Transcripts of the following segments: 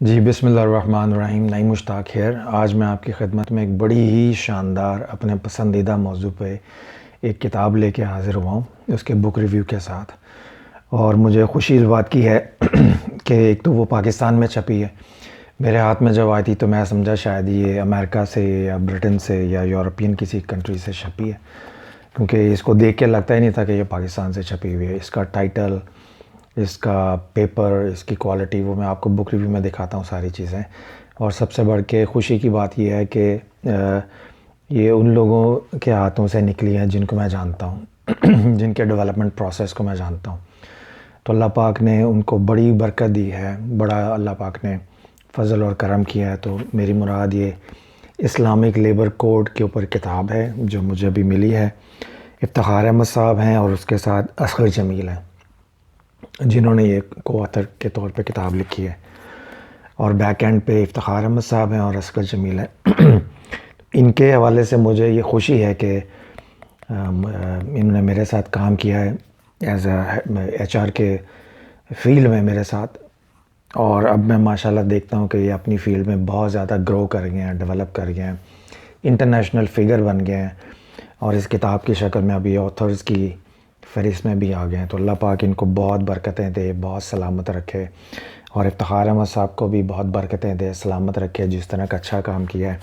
جی بسم اللہ الرحمن الرحیم. نعیم مشتاق خیر. آج میں آپ کی خدمت میں ایک بڑی ہی شاندار اپنے پسندیدہ موضوع پہ ایک کتاب لے کے حاضر ہوا ہوں اس کے بک ریویو کے ساتھ. اور مجھے خوشی اس بات کی ہے کہ ایک تو وہ پاکستان میں چھپی ہے. میرے ہاتھ میں جب آئی تھی تو میں سمجھا شاید یہ امریکہ سے یا برٹن سے یا یورپین کسی کنٹری سے چھپی ہے، کیونکہ اس کو دیکھ کے لگتا ہی نہیں تھا کہ یہ پاکستان سے چھپی ہوئی ہے. اس کا ٹائٹل، اس کا پیپر، اس کی کوالٹی، وہ میں آپ کو بک ریویو میں دکھاتا ہوں ساری چیزیں. اور سب سے بڑھ کے خوشی کی بات یہ ہے کہ یہ ان لوگوں کے ہاتھوں سے نکلی ہیں جن کو میں جانتا ہوں جن کے ڈیولپمنٹ پروسیس کو میں جانتا ہوں. تو اللہ پاک نے ان کو بڑی برکت دی ہے، بڑا اللہ پاک نے فضل اور کرم کیا ہے. تو میری مراد یہ اسلامک لیبر کوڈ کے اوپر کتاب ہے جو مجھے ابھی ملی ہے. افتخار احمد صاحب ہیں اور اس کے ساتھ اصغر جمیل ہیں جنہوں نے یہ کو آتھر کے طور پہ کتاب لکھی ہے. اور بیک اینڈ پہ افتخار احمد صاحب ہیں اور اصغر جمیل ہیں. ان کے حوالے سے مجھے یہ خوشی ہے کہ انہوں نے میرے ساتھ کام کیا ہے ایز اے ایچ آر کے فیلڈ میں میرے ساتھ. اور اب میں ماشاءاللہ دیکھتا ہوں کہ یہ اپنی فیلڈ میں بہت زیادہ گرو کر گئے ہیں، ڈیولپ کر گئے ہیں، انٹرنیشنل فگر بن گئے ہیں. اور اس کتاب کی شکل میں ابھی آتھرز کی فہرست میں بھی آ گئے ہیں. تو اللہ پاک ان کو بہت برکتیں دے، بہت سلامت رکھے. اور افتخار احمد صاحب کو بھی بہت برکتیں دے، سلامت رکھے، جس طرح کا اچھا کام کیا ہے.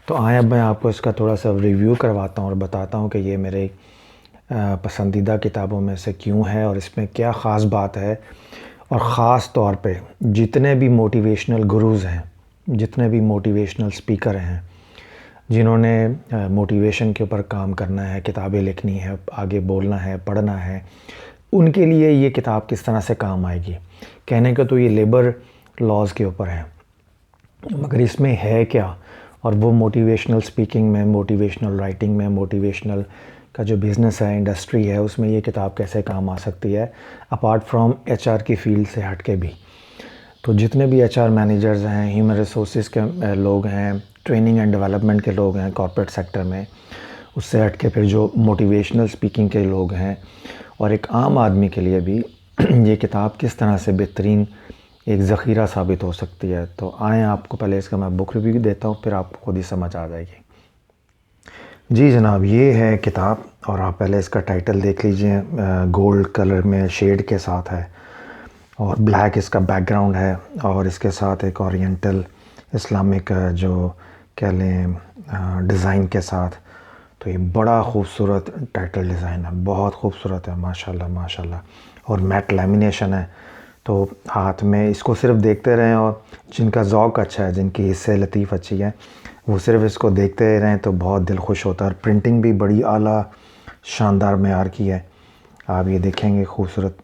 تو آئیں اب میں آپ کو اس کا تھوڑا سا ریویو کرواتا ہوں اور بتاتا ہوں کہ یہ میرے پسندیدہ کتابوں میں سے کیوں ہے اور اس میں کیا خاص بات ہے. اور خاص طور پہ جتنے بھی موٹیویشنل گروز ہیں، جتنے بھی موٹیویشنل سپیکر ہیں جنہوں نے موٹیویشن کے اوپر کام کرنا ہے، کتابیں لکھنی ہے، آگے بولنا ہے، پڑھنا ہے، ان کے لیے یہ کتاب کس طرح سے کام آئے گی. کہنے کا تو یہ لیبر لاز کے اوپر ہے، مگر اس میں ہے کیا. اور وہ موٹیویشنل سپیکنگ میں، موٹیویشنل رائٹنگ میں، موٹیویشنل کا جو بزنس ہے، انڈسٹری ہے، اس میں یہ کتاب کیسے کام آ سکتی ہے اپارٹ فرام ایچ آر کی فیلڈ سے ہٹ کے بھی. تو جتنے بھی ایچ آر مینیجرز ہیں، ہیومن ریسورسز کے لوگ ہیں، ٹریننگ اینڈ ڈیولپمنٹ کے لوگ ہیں کارپوریٹ سیکٹر میں، اس سے ہٹ کے پھر جو موٹیویشنل سپیکنگ کے لوگ ہیں، اور ایک عام آدمی کے لیے بھی یہ کتاب کس طرح سے بہترین ایک ذخیرہ ثابت ہو سکتی ہے. تو آئیں آپ کو پہلے اس کا میں بک ریویو دیتا ہوں، پھر آپ کو خود ہی سمجھ آ جائے گی. جی جناب، یہ ہے کتاب اور آپ پہلے اس کا ٹائٹل دیکھ لیجئے. گولڈ کلر میں شیڈ کے ساتھ ہے اور بلیک اس کا بیک گراؤنڈ ہے، اور اس کے ساتھ ایک اورینٹل اسلامک جو کہہ لیں ڈیزائن کے ساتھ. تو یہ بڑا خوبصورت ٹائٹل ڈیزائن ہے، بہت خوبصورت ہے، ماشاءاللہ ماشاءاللہ. اور میٹ لیمینیشن ہے، تو ہاتھ میں اس کو صرف دیکھتے رہیں. اور جن کا ذوق اچھا ہے، جن کی حصے لطیف اچھی ہے، وہ صرف اس کو دیکھتے رہیں تو بہت دل خوش ہوتا ہے. اور پرنٹنگ بھی بڑی اعلیٰ شاندار معیار کی ہے. آپ یہ دیکھیں گے خوبصورت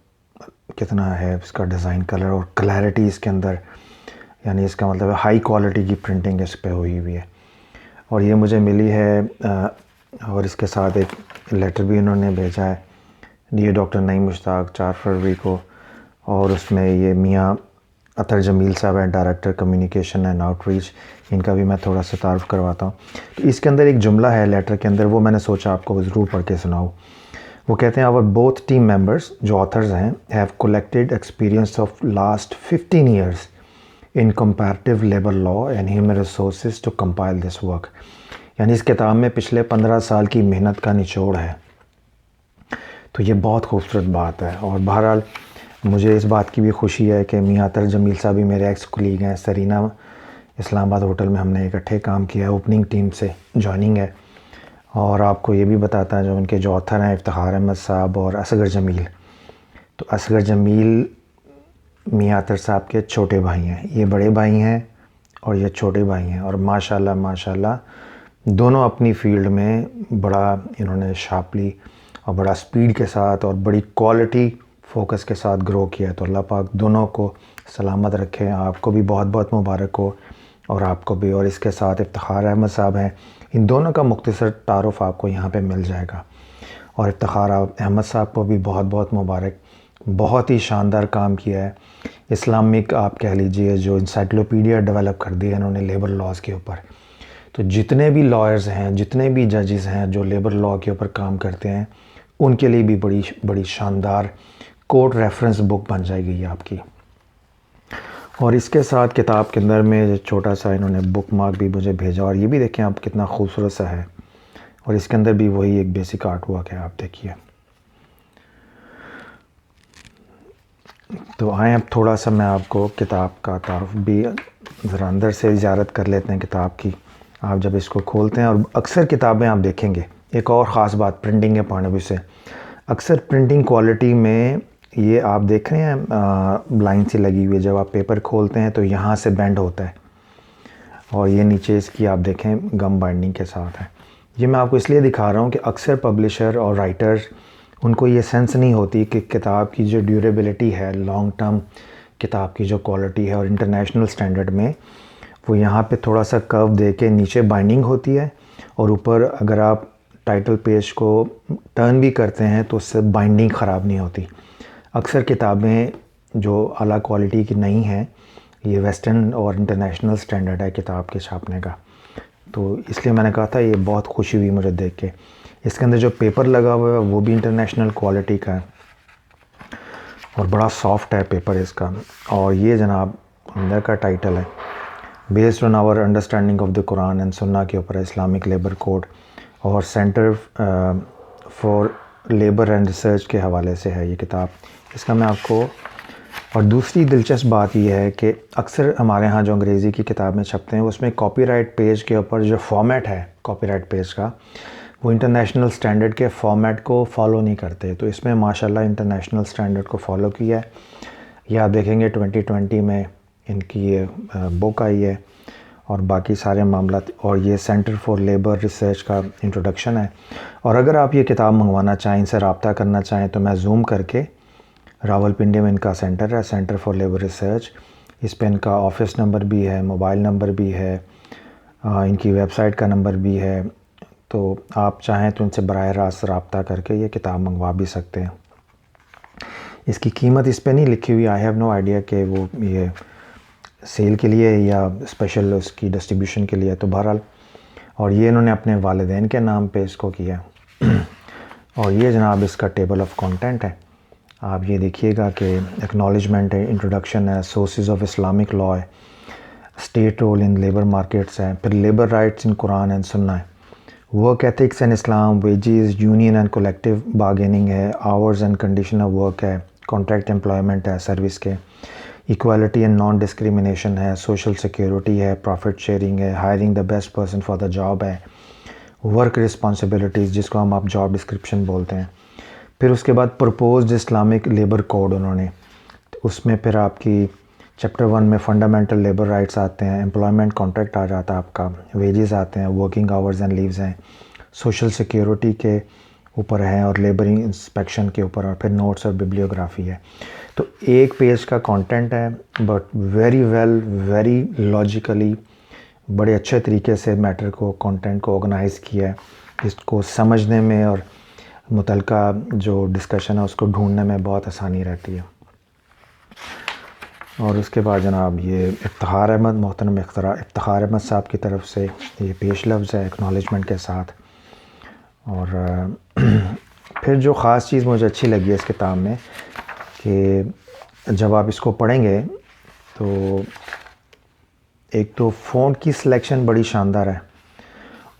کتنا ہے اس کا ڈیزائن، کلر اور کلیئرٹی اس کے اندر، یعنی اس کا مطلب ہے ہائی کوالٹی کی پرنٹنگ اس پہ ہوئی ہوئی ہے. اور یہ مجھے ملی ہے اور اس کے ساتھ ایک لیٹر بھی انہوں نے بھیجا ہے. یہ ڈاکٹر نعیم مشتاق 4 فروری کو. اور اس میں یہ میاں اطہر جمیل صاحب ہیں، director communication and outreach. ان کا بھی میں تھوڑا سا تعارف کرواتا ہوں. تو اس کے اندر ایک جملہ ہے لیٹر کے اندر، وہ میں نے سوچا آپ کو ضرور پڑھ کے سناؤں. وہ کہتے ہیں: آور بوتھ ٹیم ممبرس، جو آتھرز ہیں، have collected experience of last 15 years in comparative labour law and human resources to compile this work. یعنی اس کتاب میں پچھلے 15 سال کی محنت کا نچوڑ ہے. تو یہ بہت خوبصورت بات ہے. اور بہرحال مجھے اس بات کی بھی خوشی ہے کہ میاں اطہر جمیل صاحب بھی میرے ایکس کولیگ ہیں. سرینا اسلام آباد ہوٹل میں ہم نے اکٹھے کام کیا ہے، اوپننگ ٹیم سے جوائننگ ہے. اور آپ کو یہ بھی بتاتا ہے جو ان کے جو آتھر ہیں افتخار احمد صاحب اور اصغر جمیل. تو اصغر جمیل میاں اطہر صاحب کے چھوٹے بھائی ہیں، یہ بڑے بھائی ہیں اور یہ چھوٹے بھائی ہیں. اور ماشاءاللہ ماشاءاللہ دونوں اپنی فیلڈ میں بڑا انہوں نے شارپلی اور بڑا سپیڈ کے ساتھ اور بڑی کوالٹی فوکس کے ساتھ گرو کیا ہے. تو اللہ پاک دونوں کو سلامت رکھیں. آپ کو بھی بہت بہت مبارک ہو اور آپ کو بھی. اور اس کے ساتھ افتخار احمد صاحب ہیں، ان دونوں کا مختصر تعارف آپ کو یہاں پہ مل جائے گا. اور افتخار احمد صاحب کو بھی بہت بہت مبارک، بہت ہی شاندار کام کیا ہے. اسلامک آپ کہہ لیجئے جو انسائکلوپیڈیا ڈیولپ کر دی ہے انہوں نے لیبر لاز کے اوپر. تو جتنے بھی لائرز ہیں، جتنے بھی ججز ہیں جو لیبر لا کے اوپر کام کرتے ہیں، ان کے لیے بھی بڑی شاندار کورٹ ریفرنس بک بن جائے گی یہ آپ کی. اور اس کے ساتھ کتاب کے اندر میں چھوٹا سا انہوں نے بک مارک بھی مجھے بھیجا، اور یہ بھی دیکھیں آپ کتنا خوبصورت سا ہے، اور اس کے اندر بھی وہی ایک بیسک آرٹ ورک ہے، آپ دیکھیے۔ تو آئیں اب تھوڑا سا میں آپ کو کتاب کا تعارف بھی ذرا اندر سے زیارت کر لیتے ہیں کتاب کی۔ آپ جب اس کو کھولتے ہیں، اور اکثر کتابیں آپ دیکھیں گے، ایک اور خاص بات پرنٹنگ کے پوائنٹ آف ویو سے، اکثر پرنٹنگ کوالٹی میں یہ آپ دیکھ رہے ہیں لائن سی لگی ہوئی ہے، جب آپ پیپر کھولتے ہیں تو یہاں سے بینڈ ہوتا ہے، اور یہ نیچے اس کی آپ دیکھیں گم بائنڈنگ کے ساتھ ہے۔ یہ میں آپ کو اس لیے دکھا رہا ہوں کہ اکثر پبلشر اور رائٹر ان کو یہ سینس نہیں ہوتی کہ کتاب کی جو ڈیوریبلٹی ہے، لانگ ٹرم کتاب کی جو کوالٹی ہے، اور انٹرنیشنل سٹینڈرڈ میں وہ یہاں پہ تھوڑا سا کرو دے کے نیچے بائنڈنگ ہوتی ہے، اور اوپر اگر آپ ٹائٹل پیج کو ٹرن بھی کرتے ہیں تو اس سے بائنڈنگ خراب نہیں ہوتی۔ اکثر کتابیں جو اعلیٰ کوالٹی کی نہیں ہیں، یہ ویسٹرن اور انٹرنیشنل سٹینڈرڈ ہے کتاب کے چھاپنے کا، تو اس لیے میں نے کہا تھا یہ بہت خوشی ہوئی مجھے دیکھ کے۔ اس کے اندر جو پیپر لگا ہوا ہے وہ بھی انٹرنیشنل کوالٹی کا ہے، اور بڑا سافٹ ہے پیپر اس کا۔ اور یہ جناب اندر کا ٹائٹل ہے، based on our understanding of the Quran and Sunnah کے اوپر اسلامک لیبر کوڈ، اور centre for labour and research کے حوالے سے ہے یہ کتاب۔ اس کا میں آپ کو، اور دوسری دلچسپ بات یہ ہے کہ اکثر ہمارے ہاں جو انگریزی کی کتابیں چھپتے ہیں اس میں کاپی رائٹ پیج کے اوپر جو فارمیٹ ہے کاپی رائٹ پیج کا، وہ انٹرنیشنل سٹینڈرڈ کے فارمیٹ کو فالو نہیں کرتے، تو اس میں ماشاءاللہ انٹرنیشنل سٹینڈرڈ کو فالو کیا ہے۔ یہ آپ دیکھیں گے 2020 میں ان کی یہ بک آئی ہے، اور باقی سارے معاملات، اور یہ سینٹر فار لیبر ریسرچ کا انٹروڈکشن ہے۔ اور اگر آپ یہ کتاب منگوانا چاہیں، ان سے رابطہ کرنا چاہیں، تو میں زوم کر کے، راولپنڈی میں ان کا سینٹر ہے، سینٹر فار لیبر ریسرچ، اس پہ ان کا آفس نمبر بھی ہے، موبائل نمبر بھی ہے، ان کی ویب سائٹ کا نمبر بھی ہے، تو آپ چاہیں تو ان سے براہ راست رابطہ کر کے یہ کتاب منگوا بھی سکتے ہیں۔ اس کی قیمت اس پہ نہیں لکھی ہوئی، آئی ہیو نو آئیڈیا کہ وہ یہ سیل کے لیے یا اسپیشل اس کی ڈسٹریبیوشن کے لیے، تو بہرحال، اور یہ انہوں نے اپنے والدین کے نام پہ اس کو کیا۔ اور یہ جناب اس کا ٹیبل آف کانٹینٹ ہے، آپ یہ دیکھیے گا کہ ایکنالجمنٹ ہے، انٹروڈکشن ہے، سورسز آف اسلامک لا ہے، state role in labour markets ہے، پھر labour rights in Quran and Sunnah ہے، work ethics and Islam, wages, union and collective bargaining ہے، hours and condition of work ہے، contract employment ہے service کے، equality and non discrimination ہے، social security ہے، profit sharing ہے، hiring the best person for the job ہے، work responsibilities جس کو ہم آپ جاب ڈسکرپشن بولتے ہیں، پھر اس کے بعد پرپوزڈ اسلامک لیبر کوڈ انہوں نے، اس میں پھر آپ کی چیپٹر 1 میں فنڈامنٹل لیبر رائٹس آتے ہیں، امپلائمنٹ کانٹریکٹ آ جاتا ہے آپ کا، ویجز آتے ہیں، ورکنگ آورز اینڈ لیوز ہیں، سوشل سیکیورٹی کے اوپر ہیں، اور لیبر انسپیکشن کے اوپر، اور پھر نوٹس اور ببلیوگرافی ہے۔ تو ایک پیج کا کانٹینٹ ہے، but very well, very logically, بڑے اچھے طریقے سے میٹر کو، کانٹینٹ کو آرگنائز کیا ہے، اس کو سمجھنے میں اور متعلقہ جو ڈسکشن ہے اس کو ڈھونڈنے میں بہت آسانی رہتی ہے۔ اور اس کے بعد جناب یہ افتخار احمد، محترم افتخار احمد صاحب کی طرف سے یہ پیش لفظ ہے ایکنالجمنٹ کے ساتھ۔ اور پھر جو خاص چیز مجھے اچھی لگی ہے اس کتاب میں، کہ جب آپ اس کو پڑھیں گے تو ایک تو فونٹ کی سلیکشن بڑی شاندار ہے،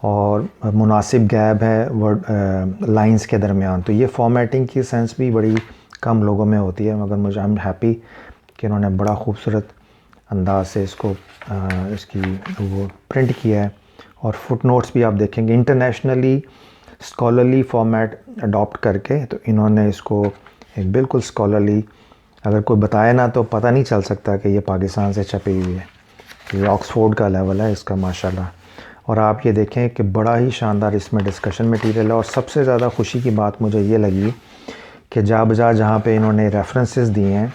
اور مناسب گیپ ہے ورڈ لائنز کے درمیان، تو یہ فارمیٹنگ کی سینس بھی بڑی کم لوگوں میں ہوتی ہے، مگر مجھے ایم ہیپی کہ انہوں نے بڑا خوبصورت انداز سے اس کو اس کی وہ پرنٹ کیا ہے۔ اور فٹ نوٹس بھی آپ دیکھیں گے انٹرنیشنلی اسکالرلی فارمیٹ اڈاپٹ کر کے، تو انہوں نے اس کو ایک بالکل اسکالرلی، اگر کوئی بتائے نا تو پتہ نہیں چل سکتا کہ یہ پاکستان سے چھپی ہوئی ہے، یہ آکسفورڈ کا لیول ہے اس کا ماشاءاللہ۔ اور آپ یہ دیکھیں کہ بڑا ہی شاندار اس میں ڈسکشن میٹیریل ہے، اور سب سے زیادہ خوشی کی بات مجھے یہ لگی کہ جا بجا جہاں پہ انہوں نے ریفرنسز دیے ہیں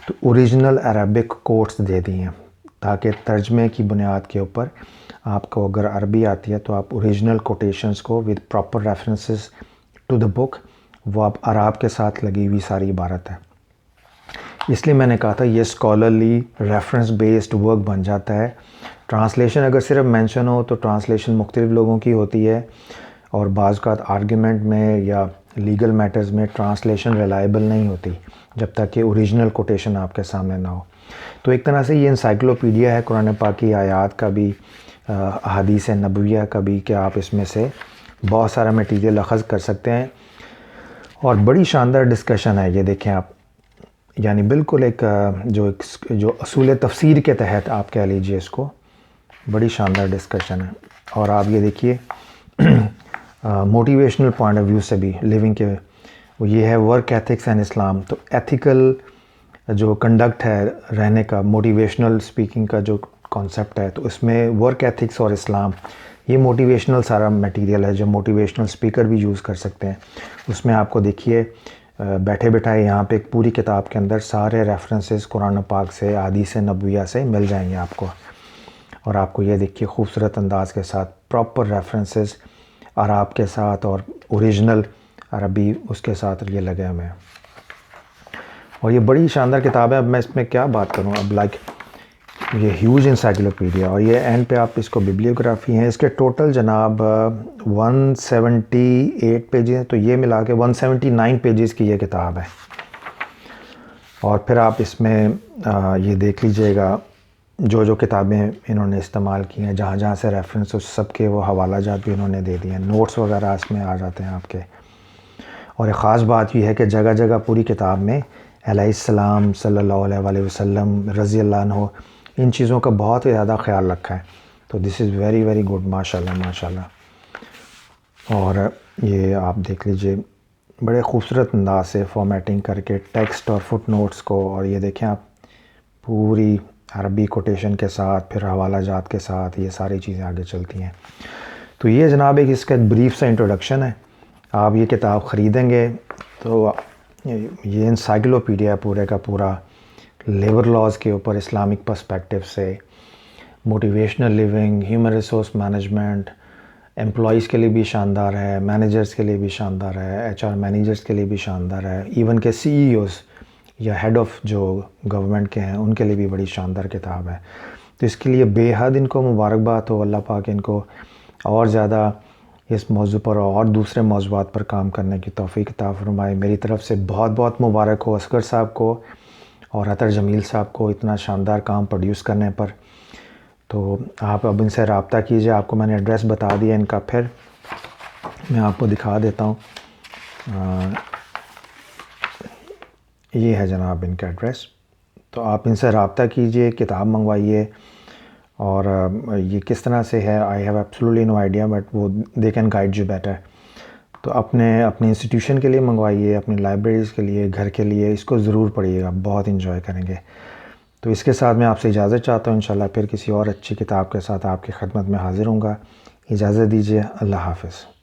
تو اوریجنل عربک کوٹس دے دی ہیں، تاکہ ترجمے کی بنیاد کے اوپر آپ کو اگر عربی آتی ہے تو آپ اوریجنل کوٹیشنز کو with proper references to the book, وہ آپ عرب کے ساتھ لگی ہوئی ساری عبارت ہے۔ اس لیے میں نے کہا تھا یہ اسکالرلی ریفرنس بیسڈ ورک بن جاتا ہے۔ ٹرانسلیشن اگر صرف مینشن ہو تو ٹرانسلیشن مختلف لوگوں کی ہوتی ہے، اور بعض اوقات آرگیومنٹ میں یا لیگل میٹرز میں ٹرانسلیشن ریلائبل نہیں ہوتی جب تک کہ اوریجنل کوٹیشن آپ کے سامنے نہ ہو۔ تو ایک طرح سے یہ انسائکلوپیڈیا ہے قرآن پاک کی آیات کا بھی، احادیث نبویہ کا بھی، کہ آپ اس میں سے بہت سارا میٹیریل اخذ کر سکتے ہیں. اور بڑی شاندار ڈسکشن ہے یہ، دیکھیں آپ، یعنی بالکل ایک جو اصول تفسیر کے تحت آپ کہہ لیجئے اس کو، بڑی شاندار ڈسکشن ہے. اور آپ یہ دیکھیے موٹیویشنل پوائنٹ آف ویو سے بھی لیونگ کے، وہ یہ ہے ورک ایتھکس اینڈ اسلام. تو ایتھیکل جو کنڈکٹ ہے رہنے کا، موٹیویشنل سپیکنگ کا جو کانسیپٹ ہے، تو اس میں ورک ایتھکس اور اسلام، یہ موٹیویشنل سارا میٹیریل ہے جو موٹیویشنل سپیکر بھی یوز کر سکتے ہیں. اس میں آپ کو دیکھیے بیٹھے بیٹھائے یہاں پہ ایک پوری کتاب کے اندر سارے ریفرنسز قرآن پاک سے، احادیث نبویہ سے مل جائیں گے آپ کو. اور آپ کو یہ دیکھیے خوبصورت انداز کے ساتھ پراپر ریفرنسز عرب کے ساتھ اور اوریجنل عربی اس کے ساتھ یہ لگے ہوئے ہیں. اور یہ بڑی شاندار کتاب ہے. اب میں اس میں کیا بات کروں، اب لائک یہ ہیوج انسائکلوپیڈیا، اور یہ اینڈ پہ آپ اس کو ببلیوگرافی ہیں. اس کے ٹوٹل جناب 178 پیجز ہیں، تو یہ ملا کے 179 پیجز کی یہ کتاب ہے. اور پھر آپ اس میں یہ دیکھ لیجئے گا جو کتابیں انہوں نے استعمال کی ہیں، جہاں جہاں سے ریفرنس، اس سب کے وہ حوالہ جات بھی انہوں نے دے دیے ہیں، نوٹس وغیرہ اس میں آ جاتے ہیں آپ کے. اور ایک خاص بات یہ ہے کہ جگہ جگہ پوری کتاب میں علیہ السلام، صلی اللہ علیہ وسلم، رضی اللہ عنہ، ان چیزوں کا بہت زیادہ خیال رکھا ہے. تو دس از ویری ویری گڈ، ماشاء اللہ ماشاء اللہ. اور یہ آپ دیکھ لیجئے بڑے خوبصورت انداز سے فارمیٹنگ کر کے ٹیکسٹ اور فٹ نوٹس کو، اور یہ دیکھیں آپ پوری عربی کوٹیشن کے ساتھ، پھر حوالہ جات کے ساتھ، یہ ساری چیزیں آگے چلتی ہیں. تو یہ جناب ایک اس کا بریف سا انٹروڈکشن ہے. آپ یہ کتاب خریدیں گے تو یہ انسائکلوپیڈیا پورے کا پورا لیبر لاز کے اوپر اسلامک پرسپیکٹیو سے، motivational living, human resource management, employees کے لیے بھی شاندار ہے، مینیجرز کے لیے بھی شاندار ہے، HR مینیجرز کے لیے بھی شاندار ہے، ایون کہ CEOs یا ہیڈ آف جو گورنمنٹ کے ہیں ان کے لیے بھی بڑی شاندار کتاب ہے. تو اس کے لیے بے حد ان کو مبارکباد ہو. اللہ پاک ان کو اور زیادہ اس موضوع پر اور دوسرے موضوعات پر کام کرنے کی توفیق عطا فرمائے. میری طرف سے بہت بہت مبارک ہو اصغر صاحب کو اور عطر جمیل صاحب کو اتنا شاندار کام پروڈیوس کرنے پر. تو آپ اب ان سے رابطہ کیجئے. آپ کو میں نے ایڈریس بتا دیا ان کا، پھر میں آپ کو دکھا دیتا ہوں. یہ ہے جناب ان کا ایڈریس. تو آپ ان سے رابطہ کیجئے، کتاب منگوائیے. اور یہ کس طرح سے ہے، I have absolutely no idea, but وہ they can guide you better. تو اپنے انسٹیٹیوشن کے لیے منگوائیے، اپنی لائبریریز کے لیے، گھر کے لیے، اس کو ضرور پڑھیے گا، بہت انجوائے کریں گے. تو اس کے ساتھ میں آپ سے اجازت چاہتا ہوں. انشاءاللہ پھر کسی اور اچھی کتاب کے ساتھ آپ کی خدمت میں حاضر ہوں گا. اجازت دیجیے. اللہ حافظ.